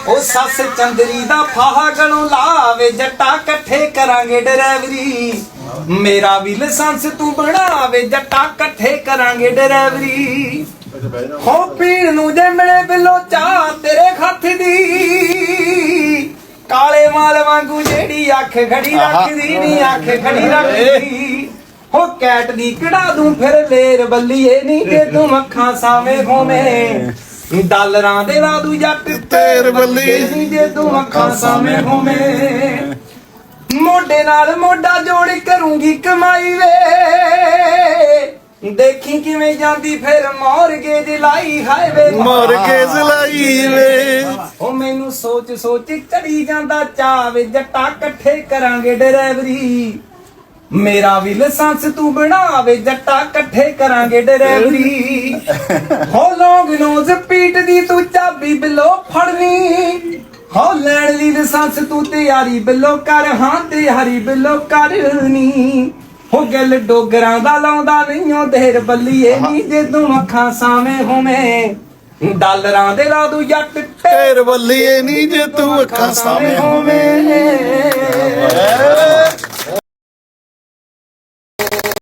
ਉਹ ਸੱਸ ਚੰਦਰੀ ਦਾ ਫਾਹਾ ਗਲੋਂ ਲਾਵੇ ਜੱਟਾ ਇਕੱਠੇ ਕਰਾਂਗੇ ਡਰਾਈਵਰੀ ਮੇਰਾ ਵੀ ਲਾਇਸੈਂਸ ਤੂੰ ਬਣਾਵੇ ਜੱਟਾ ਇਕੱਠੇ ਕਰਾਂਗੇ ਡਰਾਈਵਰੀ ਹੋ ਪੀਣ ਨੂੰ ਜੇ ਮਿਲੇ ਬਿੱਲੋ ਚਾਹ ਤੇਰੇ ਹੱਥ ਦੀ ਕਾਲੇ ਮਾਲ ਵਾਂਗੂ ਜਿਹੜੀ ਅੱਖ ਖੜੀ ਰੱਖਦੀ ਨੀ ਅੱਖ ਖੜੀ ਰੱਖਦੀ ਹੋ ਕੈਟ ਦੀ ਕਢਾ ਦੂੰ ਫਿਰ ਲੇਰ ਬੱਲੀਏ ਨੀ ਜੇ ਤੂੰ ਅੱਖਾਂ ਸਾਵੇਂ ਹੋਵੇਂ ਡਾਲਰਾਂ ਦੇ ਲਾ ਦੂ ਜੱਟ ਤੇਰ ਬੱਲੀਏ ਨੀ ਜੇ ਤੂੰ ਅੱਖਾਂ ਸਾਵੇਂ ਹੋਵੇਂ ਮੋਢੇ ਨਾਲ ਮੋਢਾ ਜੋੜ ਕਰੂੰਗੀ ਕਮਾਈ ਵੇ ਦੇਖੀ ਕਿਵੇਂ ਜਾਂਦੀ ਫਿਰ ਮੌਰਗੇਜ ਲਾਈ ਹਾਈਵੇ ਮੌਰਗੇਜ ਲਾਈ ਵੇ ਉਹ ਮੈਨੂੰ ਸੋਚ ਸੋਚ ਚੜੀ ਜਾਂਦਾ ਚਾਵੇ ਜੱਟਾ ਇਕੱਠੇ ਕਰਾਂਗੇ ਡਰਾਈਵਰੀ ਮੇਰਾ ਵੀ ਲਾਇਸੈਂਸ ਤੂੰ ਬਣਾਵੇ ਜੱਟਾ ਇਕੱਠੇ ਕਰਾਂਗੇ ਡਰਾਈਵਰੀ ਹੋ ਲੌਂਗ ਨੋਜ਼ ਪੀਟ ਦੀ ਤੂੰ ਚਾਬੀ ਬਿੱਲੋ ਫੜਨੀ ਹੋ ਲੈਣ ਲਈ ਲਾਇਸੈਂਸ ਤੂੰ ਤਿਆਰੀ ਬਿੱਲੋ ਕਰ ਹਾਂ ਤਿਆਰੀ ਬਿੱਲੋ ਕਰਨੀ ਹੋ ਗੱਲ ਡੋਗਰਾਂ ਦਾ ਲਾਉਂਦਾ ਨਹੀਂ ਓ ਦੇਰ ਬੱਲੀਏ ਨੀ ਜੇ ਤੂੰ ਅੱਖਾਂ ਸਾਵੇਂ ਹੋਵੇਂ ਡਾਲਰਾਂ ਦੇ ਲਾ ਦੂ ਜੱਟ ਤੇਰ ਬੱਲੀਏ ਨੀ ਜੇ ਤੂੰ ਅੱਖਾਂ ਸਾਵੇਂ ਹੋਵੇਂ